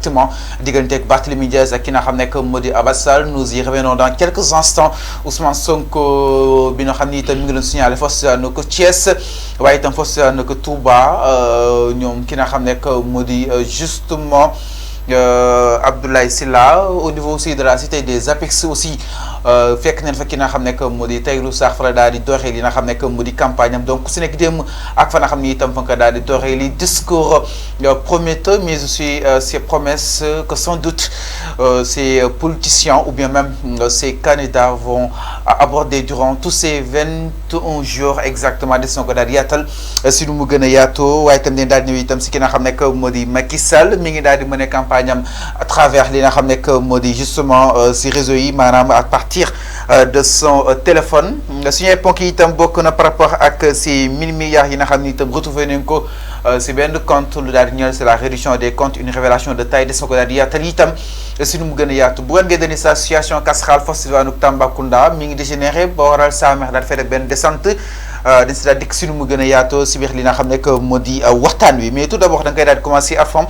exactement diggante ak Barthélémy Diaz ak ki nga xam ne moo di Abass Sall. Nous y revenons dans quelques instants. Ousmane Sonko bi nga xam ni itam mi ngi doon signalé fos na ko Thiès waaye itam fos na ko Touba ñoom ki nga xam ne moo di justement Abdoulaye Sylla au niveau aussi de la cité des APEX aussi fekk nañ fa ki nga xam ne moo di Tahirou Sarr fa la daal di doxee li nga xam ne moo di campagne am donc ku si nekk démb ak fa nga xam ni itam fa nga daal di doxee li discours prometteux mais aussi ces promesses que sans doute ces politiciens ou bien même ces candidats vont aborder durant tous ces 21 jours exactement des na ko daal di yaatal si nu mu gën a yaatoo waaye itam dañ daal di ñëw itam si ki nga xam ne moo di Macky Sall mi ngi daal di mën a campagne à travers li nga xam ne moo di justement si réseau yi maanaam à partir de son téléphone suñu ponk yi itam bokk na par rapport ak si 1000 milliards yi nga xam ni itam retrouvé nañ ko si benn compte lu daal di ñëw c'est la réduction des comptes une révélation de taille des na ko daal di yaatal itam si nu mu gën a yaatu bu ngeen dani sa situation casserole festival Tambacounda mi ngi dégénéré ba waral Samer daal fay def benn descente dañ si daal dikk si nu mu gën a yaatoo si biir li nga xam ne moo di waxtaan wi mais tout d'abord da nga koy daal di commencer à fond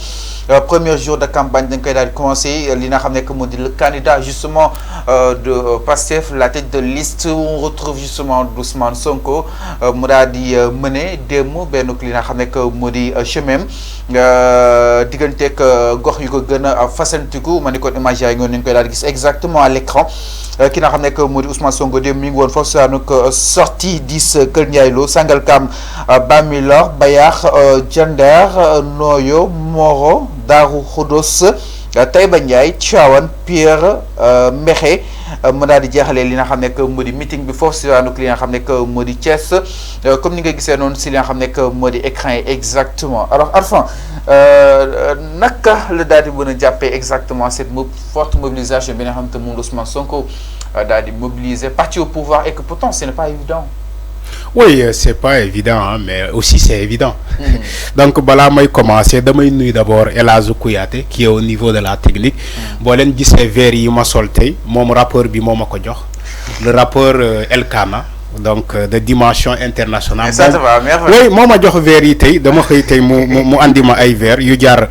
premier jour de campagne da nga koy daal di commencer li nga xam ne moo di le candidat justement de Pastef la tête de liste où on retrouve justement Ousmane Sonko mu daal di mener démb benn li nga xam ne moo di chemin digganteeg gox yu ko gën a fasantiku ma ni kon image yaa ngi woon nañu koy daal di gis exactement à l'écran ki nga xam ne moo di Ousmane Sonko démb mi ngi woon foofu saa nu sortie 10 Kër Ndiaye Lo Sangalkam Bambilor Bayax Diender Noyo Moro Darou Khoudoss Taïba Ndiaye Tivaouane Pierre Mekhe mu daal di jeexalee li nga xam ne moo di meeting bi foofu si waanuk li nga xam ne moo di Thiès comme ni nga gisee noonu si li nga xam ne moo di écran yi exactement alors Arfan naka la daal di mën a jàppee exactement cette forte mobilisation bi nga xam ne moom Ousmane Sonko daal di mobiliser parti au pouvoir et que pourtant ce n'est pas évident. Oui, c'est pas évident, hein, mais aussi c'est évident. Donc, voilà, moi, commencer. Demain, nous d'abord Elhadji Kouyaté, qui est au niveau de la technique. Bon, l'un dit c'est vert, m'a solté. Mon rapport, le rapport Elkana, donc de dimension internationale. Mais ça, ça va, merveilleux. Oui, moi, je suis vérité. Demain, je suis andi ma ay vert. You jar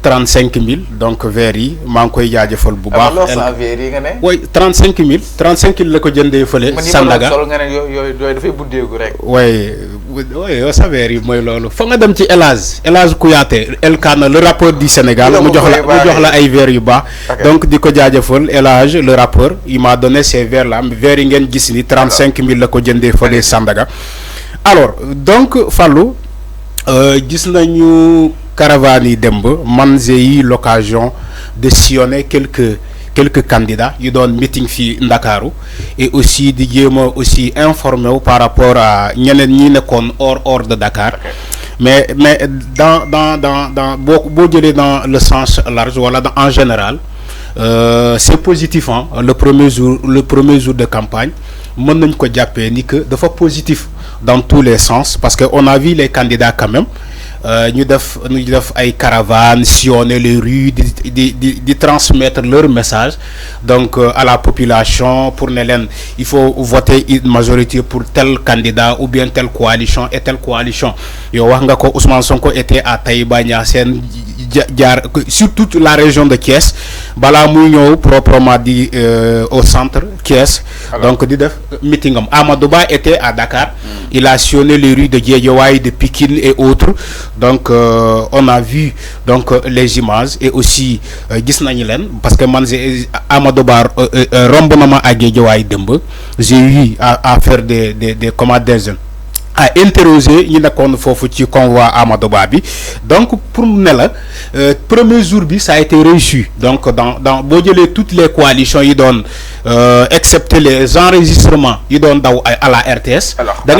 35 000 donc vers yi maa ngi koy jaajëfal bu baax. alors ça vers yi nga ne. oui 35 000 la ko jëndee fële. Sandaga man nga ne yooyu dafay buddeeku rek. oui sa vers yi mooy loolu fa nga dem ci Elhadji Kouyaté Elkana le rappeur du Sénégal mu jox la ay vers yu baax. donc di ko jaajëfal Elhadji le rappeur il m'a donné ces vers là vers yi ngeen gis ni 35 000 la ko jëndee fële Sandaga. alors donc Fallou gis nañu. Caravane Dembe, j'ai eu l'occasion de sillonner quelques candidats. Ils donnent meeting fi Ndakaaru et aussi aussi informé par rapport à ñeneen ñi nekkoon hors de Dakar. Mais dans le sens large voilà en général c'est positif hein, le premier jour de campagne mën nañ ko jàppee ni que dafa positif dans tous les sens parce que on a vu les candidats quand même. Nous devons ay caravanes sillonner les rues de transmettre leur message donc à la population pour ne leen il faut voter une majorité pour tel candidat ou bien telle coalition et telle coalition yow wax nga ko Ousmane Sonko était à Taïba Niassène jaar sur toute la région de Thiès balaa muy ñëw proprement dit au centre Thiès. Donc di def meeting am Amadou Ba était à Dakar. Il a sillonné les rues de Guédiawaye, de Pikine et autres. Donc on a vu donc les images et aussi gis nañu leen parce que man Amadou Ba romb na ma à Guédiawaye démb j'ai eu à faire des jeunes à interroger ñi nekkoon foofu ci convoi Amadou Ba bi donc pour ne la premier jour bi ça a été réussi donc dans boo jëlee toutes les coalitions yi doon excepté les enregistrements yi doon daw à la RTS. da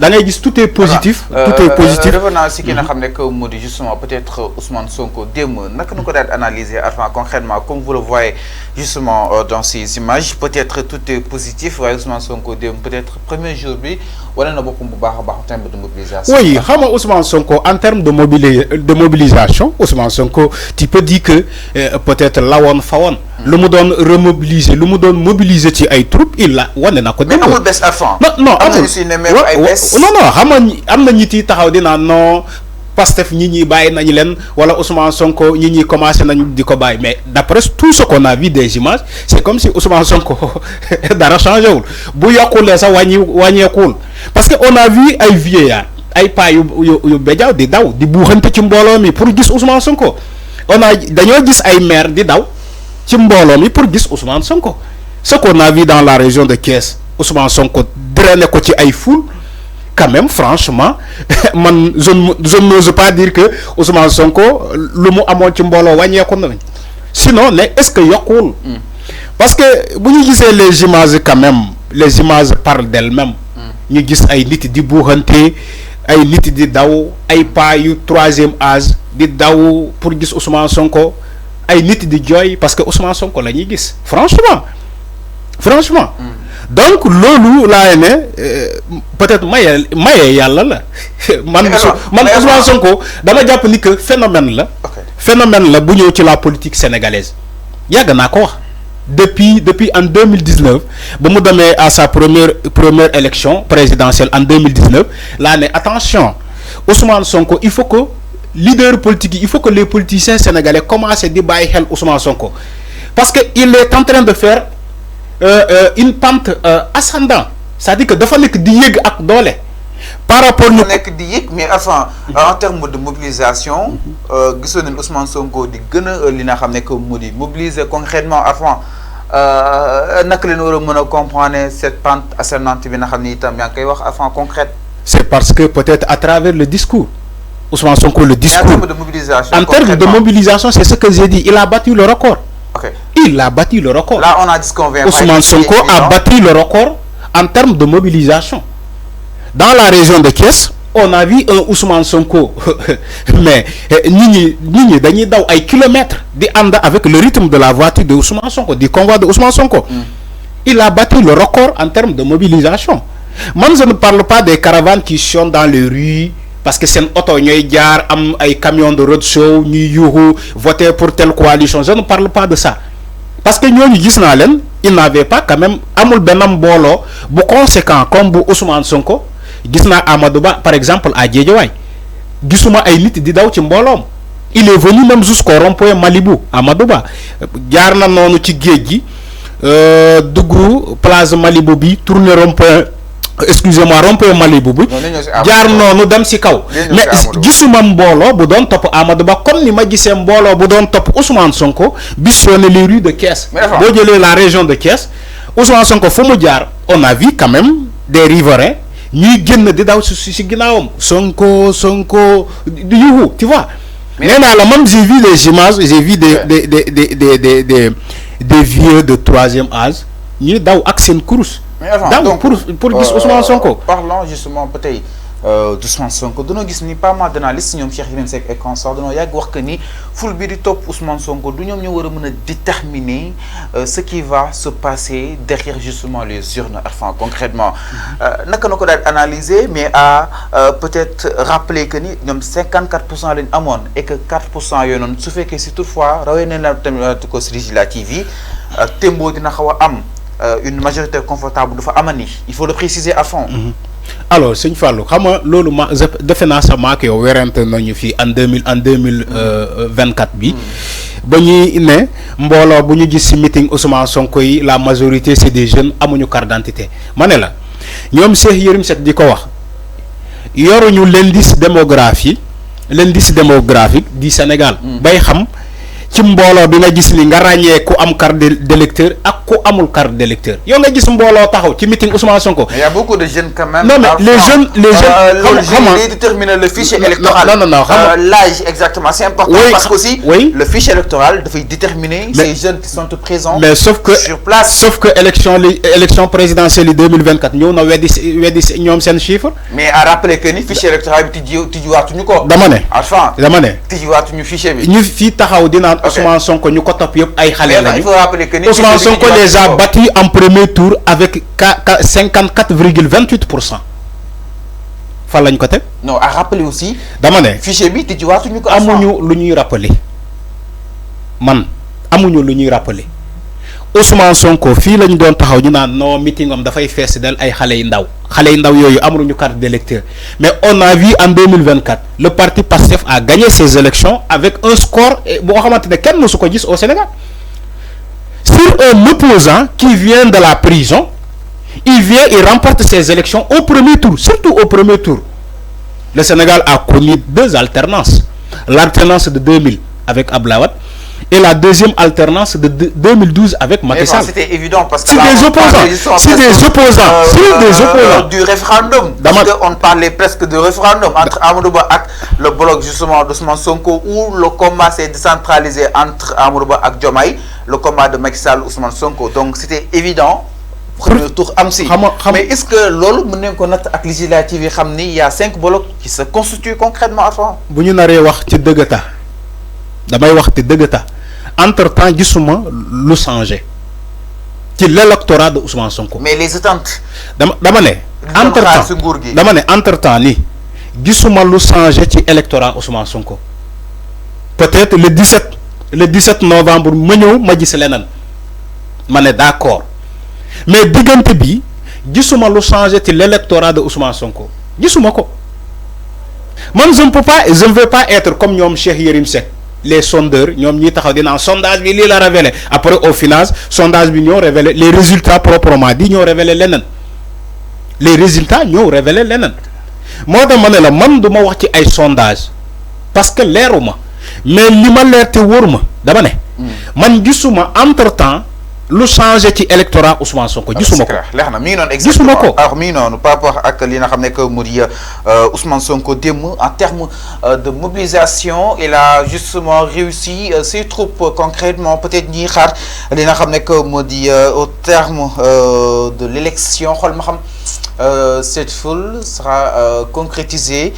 ngay gis tout est positif. Tout est positif. Revenant si ki nga xam ne que moo di justement peut-être Ousmane Sonko démb naka nu ko daal analyser enfin concrètement comme vous le voyez justement dans ces images peut-être tout est positif waaye Ousmane Sonko démb peut-être premier jour bi wala na boppam bu baax a baax en termes de mobilisation. Oui, Ousmane Sonko en termes de mobilisation Ousmane Sonko tu peux dire que peut-être lawoon fawoon. lu mu doon remobiliser lu mu doon mobiliser ci ay troupes il la wane na ko. mais amul bés à fond. non amul non non xam nga am na ñit yi taxaw dinaa non Pastef ñi ñi bàyyi nañ leen wala Ousmane Sonko ñi ñi commencé nañ di ko bàyyi mais d'après tout ce qu'on a vu des images c'est comme si Ousmane Sonko dara changé wul bu yokkulee sax wàññeekuwul parce que on a vu ay vieillards ay paa yu béjaaw di daw di buuxante ci mbooloo mi pour gis Ousmane Sonko on a dañoo gis ay maire di daw ci mbooloo mi pour gis Ousmane Sonko ce qu'on a vu dans la région de Thiès Ousmane Sonko drainer ko ci ay foule quand même franchement man je n'ose pas dire que Ousmane Sonko lu mu amoon ci mbooloo wàññeeku na sinon ne est-ce que yokkuwul parce que bu ñu gisee les images quand même les images parlent d'elles-mêmes ñu gis ay nit di buuxante ay nit di daw ay paa yu troisième âge di daw pour gis Ousmane Sonko ay nit di jooy parce que Ousmane Sonko la ñuy gis franchement donc loolu laa ne peut-être maye yàlla la man Ousmane Sonko dama jàpp ni que phénomène la bu ñëw ci la politique sénégalaise yàgg naa ko wax depuis en 2019 ba mu demee à sa première élection présidentielle en 2019 laa ne attention Ousmane Sonko il faut que leader politique yi il faut que les politiciens sénégalais commencent di bàyyi xel Ousmane Sonko parce que il est en train de faire une pente ascendant c'est-à-dire que dafa nekk di yëg ak doole par rapport ñu nekk di yëg mais enfin en termes de mobilisation gisoon nañ Ousmane Sonko di gën a li nga xam ne que mu di mobiliser concrètement avant naka leen war a mën a comprendre cette pente ascendante bi nga xam ne itam yaa ngi koy wax avant concrète. C'est parce que peut-être à travers le discours Ousmane Sonko le discours en termes de mobilisation en termes de mobilisation c'est ce que j'ai dit il a battu le record. Okay. Il a battu le record. Là, on a dit qu'on vient Ousmane Sonko a battu le record en termes de mobilisation. Dans la région de Thiès, on a vu un Ousmane Sonko, mais nini dañuy daw ay kilomètres di ànd avec le rythme de la voiture de Ousmane Sonko, du convoi de Ousmane Sonko. Il a battu le record en termes de mobilisation. Moi, je ne parle pas des caravanes qui sont dans les rues. Parce que c'est un auto, il am ay camions de roadshow, ñuy voter pour telle coalition. Je ne parle pas de ça. Parce que nous, ils n'avaient pas quand même amul benam bolo bu conséquent comme bu Ousmane Sonko. Gisna Amadou Ba par exemple à Guédiawaye. Gisuma ay nit di daw ci mbolom. Il est venu même jusqu'au rond-point Malibu Amadou Ba. Jaar na nonu ci géej gi duggu place Malibu bi tourner rond-point excusez-moi rond-point Malibu bi jaar noonu dem ci kaw mais gisuma mbooloo bu doon topp Amadou Ba comme ni ma gisee mbooloo bu doon topp Ousmane Sonko bi sillonner les rues de Thiès boo jëlee la région de Thiès Ousmane Sonko fu mu jaar on a vu quand même des riverains ñuy génn di daw ci ginnaawam Sonko di yuhu tu vois nee naa la même j'ai vu les images j'ai vu des vieux de troisième âge ñuy daw ak seen course. Mais avant, donc pour Ousmane Sonko. Parlons justement peut-être d'Ousmane Sonko dañoo gis ni pas mal d'analystes ñoom Cheikh Yérim Seck et consorts dañoo yàgg wax que ni ful bi di topp Ousmane Sonko du ñoom ñoo war a mën a déterminer ce qui va se passer derrière justement les urnes enfin concrètement naka na ko daal analyser mais à peut-être rappeler que ni ñoom 54% lañ amoon et que 4% yooyu noonu su fekkee si toutefois rawee nañ la tamit ko si législative yi tembo dina xaw a am. Une majorité confortable dafa amani il faut le préciser à fond. Alors sëñ Fallou xam nga loolu ma defe naa sa maak yow werante nañu fii en 2024 bi ba ñuy ne mbooloo bu ñu gis ci meeting Ousmane Sonko yi la majorité c'est des jeunes amuñu carte d'identité ma ne la ñoom Cheikh Yérim Seck di ko wax yoruñu l'indice démographique du Sénégal bay xam ci mbooloo bi nga gis ni nga ràññee ku am carte d'électeur ak ku amul carte d'électeur yow nga gis mbooloo taxaw ci meeting Ousmane Sonko. Mais il y a beaucoup de jeunes quand même. Non mais les jeunes comment déterminer le fichier électoral. Non l'âge exactement c'est important oui, parce que aussi oui. Le fichier électoral doit déterminer ces jeunes qui sont présents mais sauf que sur place. Sauf que élection présidentielle 2024 ñëw na weddi ñoom seen chiffre. Mais à rappeler que ni fichier électoral bi tijjiwaatuñu ko. dama ne tijjiwaatuñu fichier bi. ñu fii taxaw dinaan Ousmane Sonko ñu ko topp yëpp ay xale lañu. Il faut rappeler que Ousmane Sonko les a battus en premier tour avec 54,28%. fan lañ ko teg. Non à rappeler aussi. dama ne fichier bi tijjiwaatuñu ko. amuñu lu ñuy rappeler man amuñu lu ñuy rappeler Ousmane Sonko fii lañ doon taxaw ñu naan non meeting am dafay fees del ay xale yu ndaw yooyu amuñu carte d'électeur mais on a vu en 2024 le parti PASTEF a gagné ces élections avec un score boo xamante ne kenn mësu ko gis au Sénégal sur un opposant qui vient de la prison il vient et remporte ces élections au premier tour, surtout au premier tour. Le Sénégal a connu deux alternances, l'alternance de 2000 avec Abdoulaye Wade et la deuxième alternance de 2012 avec Macky Sall. C'était évident parce que c'est des opposants du référendum. Parce qu'on parlait presque de référendum entre Amadou Ba et le bloc justement d'Ousmane Sonko où le combat s'est décentralisé entre Amadou Ba et Diomaye, le combat de Macky Sall Ousmane Sonko. Donc c'était évident. Premier tour Amsi. Mais est-ce que lolo mën ko nat ak législative yi xamni il y a 5 blocs qui se constituent concrètement avant? Bu ñu naré wax ci deugata. Damay wax ci deugata. Entre-temps gisuma lu changer. Ci l'électorat de Ousmane Sonko. Mais les attentes dama né entre-temps ni gisuma lu changer ci électorat Ousmane Sonko. Peut-être le 17 novembre ma ñew ma gis lenen. Mané d'accord. Mais diggante bi gisuma lu changer ci l'électorat de Ousmane Sonko gisuma ko man je ne veux pas être comme ñom Cheikh Yérim Seck les sondeurs ñom ñi taxaw dina sondage bi li la révélé après au final sondage bi ñoo révélé les résultats proprement dit ñoo révélé lenen les résultats ñoo révélé lenen moo tax ma ne la man duma wax ci ay sondage parce que leeruma mais li ma leer te wóoruma dama ne man gisuma entre-temps lu changer ci électorat Ousmane Sonko gisuma ko leer na mi ngi non exactement alors mi ngi non par rapport ak li nga xamné que modi Ousmane Sonko dem en termes de mobilisation il a justement réussi ses troupes concrètement peut-être ñi xaar li nga xamné que modi au terme de l'élection xol ma xam cette foule sera concrétisée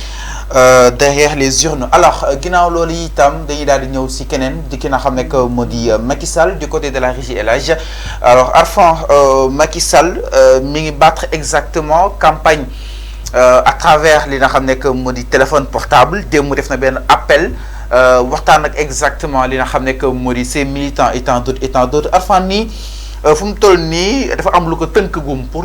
derrière les urnes. Alors ginaaw lolu itam dañuy daal di ñëw ci keneen di ki nga xam ne que modi Macky Sall du côté de la régie El Hadj alors Arfan Macky Sall mi ngi battre exactement campagne à travers li nga xam ne que modi téléphone portable démb def na ben appel waxtaan ak exactement li nga xam ne que modi ses militants et tant d'autres Arfan nii fu mu toll nii dafa am lu ko tënk gum pour